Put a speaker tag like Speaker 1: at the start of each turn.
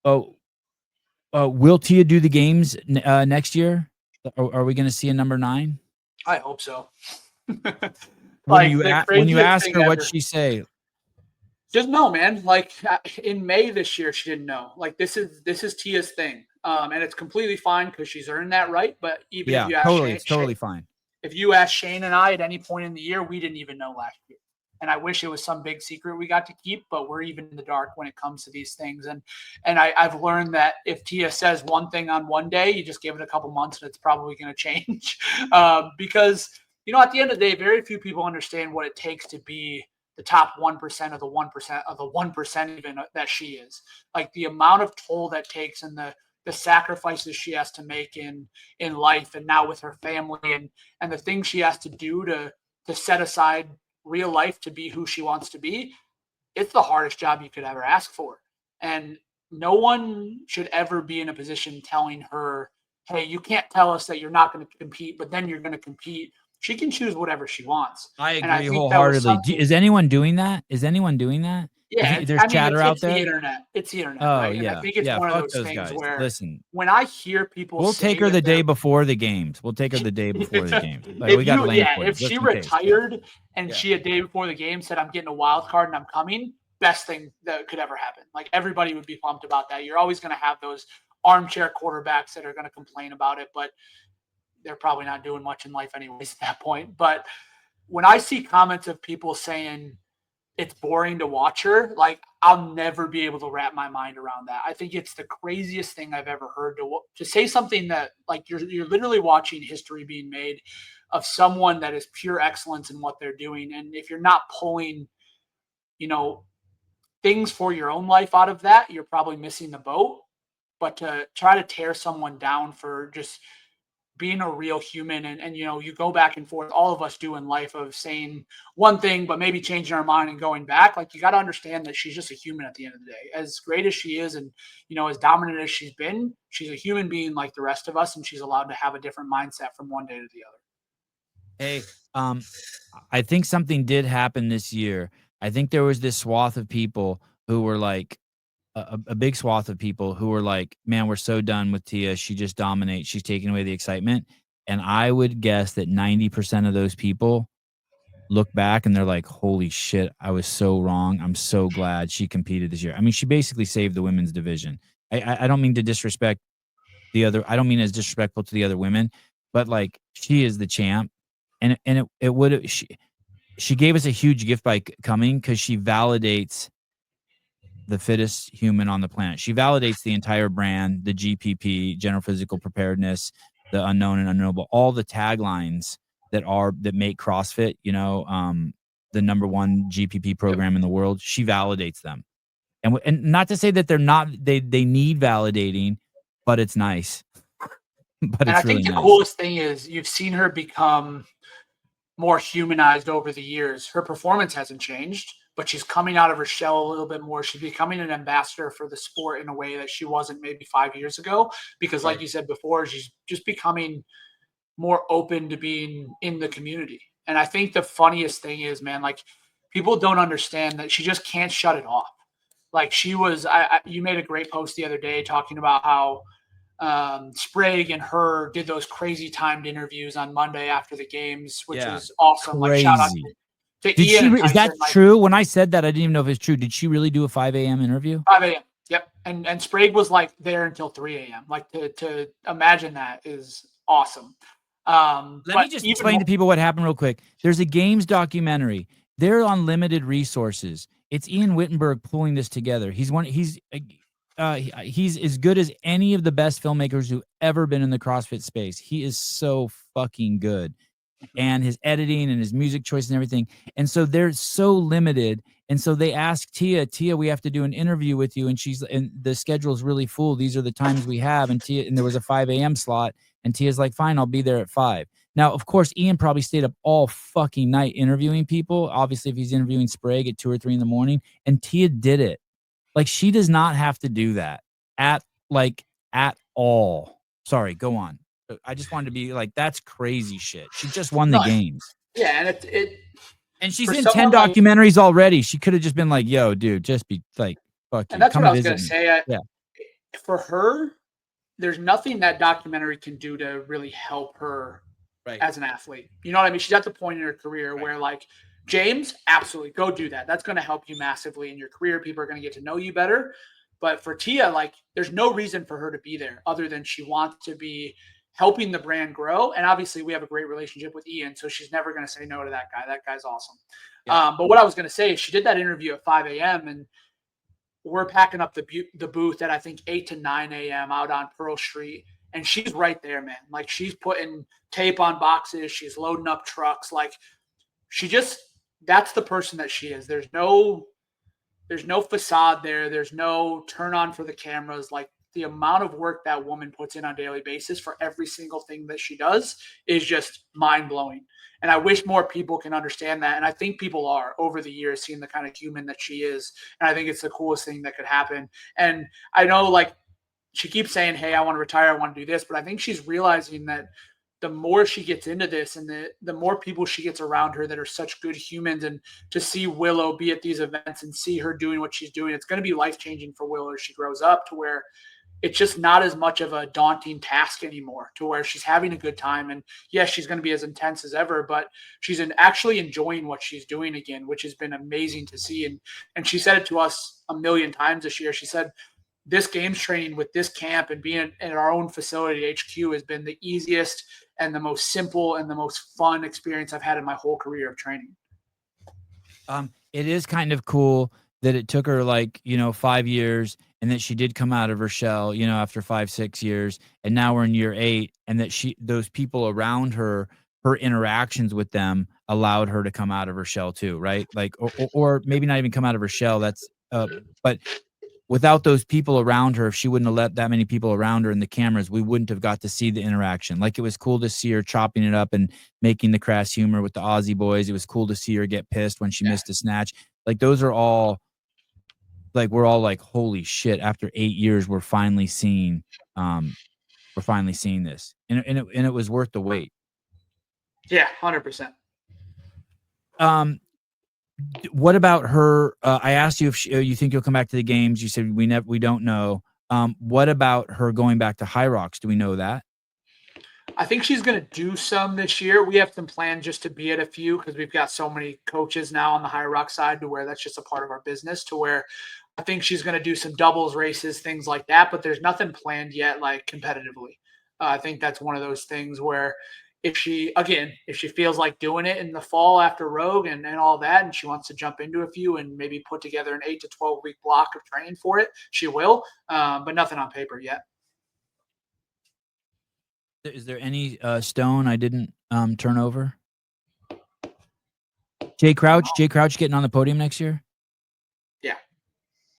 Speaker 1: Oh, will Tia do the games next year? Are we going to see a number 9?
Speaker 2: I hope so.
Speaker 1: When you ask her, what'd she say?
Speaker 2: Just no, man. Like in May this year, she didn't know. Like this is Tia's thing, and it's completely fine because she's earned that right. But even if you ask
Speaker 1: totally,
Speaker 2: Shane,
Speaker 1: it's totally fine.
Speaker 2: If you ask Shane and I at any point in the year, we didn't even know last year. And I wish it was some big secret we got to keep, but we're even in the dark when it comes to these things. And I've learned that if Tia says one thing on one day, you just give it a couple months and it's probably going to change. Because, at the end of the day, very few people understand what it takes to be the top 1% of the 1% of the 1% even that she is. Like the amount of toll that takes and the sacrifices she has to make in life and now with her family and the things she has to do to set aside real life to be who she wants to be. It's the hardest job you could ever ask for. And no one should ever be in a position telling her, hey, you can't tell us that you're not going to compete, but then you're going to compete. She can choose whatever she wants.
Speaker 1: I agree wholeheartedly. Is anyone doing that?
Speaker 2: Yeah,
Speaker 1: there's chatter out there.
Speaker 2: It's the internet,
Speaker 1: oh,
Speaker 2: right?
Speaker 1: Yeah,
Speaker 2: and I think it's one of those things
Speaker 1: guys.
Speaker 2: where
Speaker 1: listen,
Speaker 2: when I hear people,
Speaker 1: we'll take her the day before the games. Like, we got
Speaker 2: if she retired and she a day before the game said, "I'm getting a wild card and I'm coming," best thing that could ever happen. Like everybody would be pumped about that. You're always going to have those armchair quarterbacks that are going to complain about it, but they're probably not doing much in life anyways at that point. But when I see comments of people saying it's boring to watch her, like I'll never be able to wrap my mind around that. I think it's the craziest thing I've ever heard to say something that like you're literally watching history being made of someone that is pure excellence in what they're doing. And if you're not pulling, things for your own life out of that, you're probably missing the boat. But to try to tear someone down for just being a real human and you go back and forth, all of us do in life, of saying one thing but maybe changing our mind and going back. Like you got to understand that she's just a human at the end of the day. As great as she is and as dominant as she's been, she's a human being like the rest of us, and she's allowed to have a different mindset from one day to the other.
Speaker 1: Hey, I think something did happen this year. I think there was this swath of people who were like, a big swath of people who were like, man, we're so done with Tia. She just dominates. She's taking away the excitement. And I would guess that 90% of those people look back and they're like, holy shit, I was so wrong. I'm so glad she competed this year. I mean, she basically saved the women's division. I don't mean to disrespect the other. I don't mean as disrespectful to the other women, but like she is the champ. And it would, she gave us a huge gift by coming because she validates the fittest human on the planet. She validates the entire brand, the GPP, general physical preparedness, the unknown and unknowable, all the taglines that make CrossFit, the number one GPP program in the world. She validates them. And not to say that they're not, they need validating, but it's nice. But it's really nice. I think
Speaker 2: the coolest thing is you've seen her become more humanized over the years. Her performance hasn't changed, but she's coming out of her shell a little bit more. She's becoming an ambassador for the sport in a way that she wasn't maybe 5 years ago, because like you said before, she's just becoming more open to being in the community. And I think the funniest thing is, man, like people don't understand that she just can't shut it off. Like she was, you made a great post the other day talking about how Sprague and her did those crazy timed interviews on Monday after the games, which was awesome.
Speaker 1: Crazy.
Speaker 2: Like shout out to Ian.
Speaker 1: Is that true? When I said that, I didn't even know if it's true. Did she really do a 5 a.m. interview?
Speaker 2: 5 a.m. Yep. And Sprague was like there until 3 a.m. Like to imagine that is awesome.
Speaker 1: Let me just explain to people what happened real quick. There's a games documentary. They're on limited resources. It's Ian Wittenberg pulling this together. He's as good as any of the best filmmakers who ever been in the CrossFit space. He is so fucking good. And his editing and his music choice and everything. And so they're so limited. And so they ask Tia, we have to do an interview with you. And the schedule is really full. These are the times we have. And there was a 5 a.m. slot. And Tia's like, fine, I'll be there at 5. Now, of course, Ian probably stayed up all fucking night interviewing people. Obviously, if he's interviewing Sprague at 2 or 3 in the morning. And Tia did it. Like, she does not have to do that at all. Sorry, go on. I just wanted to be like, that's crazy shit. She just won the games.
Speaker 2: Yeah,
Speaker 1: and she's in 10 documentaries already. She could have just been like, yo, dude, just be like, fuck you.
Speaker 2: And that's what I was going to say. for her, there's nothing that documentary can do to really help her
Speaker 1: Right.
Speaker 2: as an athlete. You know what I mean? She's at the point in her career where, like, James, absolutely go do that. That's going to help you massively in your career. People are going to get to know you better. But for Tia, like, there's no reason for her to be there other than she wants to be helping the brand grow. And obviously, we have a great relationship with Ian, so she's never going to say no to that guy. That guy's awesome.
Speaker 1: Yeah.
Speaker 2: But what I was going to say is she did that interview at 5 a.m. and we're packing up the booth at I think 8 to 9 a.m. out on Pearl Street. And she's right there, man. Like, she's putting tape on boxes. She's loading up trucks. Like, that's the person that she is. There's no facade there. There's no turn on for the cameras. Like, the amount of work that woman puts in on a daily basis for every single thing that she does is just mind blowing. And I wish more people can understand that. And I think people are over the years seeing the kind of human that she is. And I think it's the coolest thing that could happen. And I know, like, she keeps saying, hey, I want to retire. I want to do this. But I think she's realizing that the more she gets into this and the more people she gets around her that are such good humans, and to see Willow be at these events and see her doing what she's doing, it's going to be life-changing for Willow as she grows up, to where it's just not as much of a daunting task anymore, to where she's having a good time. And yes, she's going to be as intense as ever, but she's actually enjoying what she's doing again, which has been amazing to see. And she said it to us a million times this year. She said, this games training with this camp and being in our own facility at HQ has been the easiest and the most simple and the most fun experience I've had in my whole career of training.
Speaker 1: It is kind of cool that it took her, like, 5 years, and that she did come out of her shell, after 5, 6 years, and now we're in year 8, and that those people around her interactions with them allowed her to come out of her shell too, right? Like, or maybe not even come out of her shell. That's but without those people around her, if she wouldn't have let that many people around her in the cameras, we wouldn't have got to see the interaction. Like, it was cool to see her chopping it up and making the crass humor with the Aussie boys. It was cool to see her get pissed when she missed a snatch. Like, those are all, like, we're all like, holy shit, after 8 years, we're finally seeing this. And it was worth the wait.
Speaker 2: Yeah, 100%.
Speaker 1: What about her? I asked you if you think you'll come back to the games. You said we don't know. What about her going back to Hyrox? Do we know that?
Speaker 2: I think she's going to do some this year. We have some plans just to be at a few because we've got so many coaches now on the Hyrox side, to where that's just a part of our business, to where I think she's going to do some doubles races, things like that. But there's nothing planned yet, like, competitively. I think that's one of those things where if she feels like doing it in the fall after Rogue and all that, and she wants to jump into a few and maybe put together an 8 to 12 week block of training for it, she will. But nothing on paper yet.
Speaker 1: Is there any stone I didn't turn over? Jay Crouch getting on the podium next year?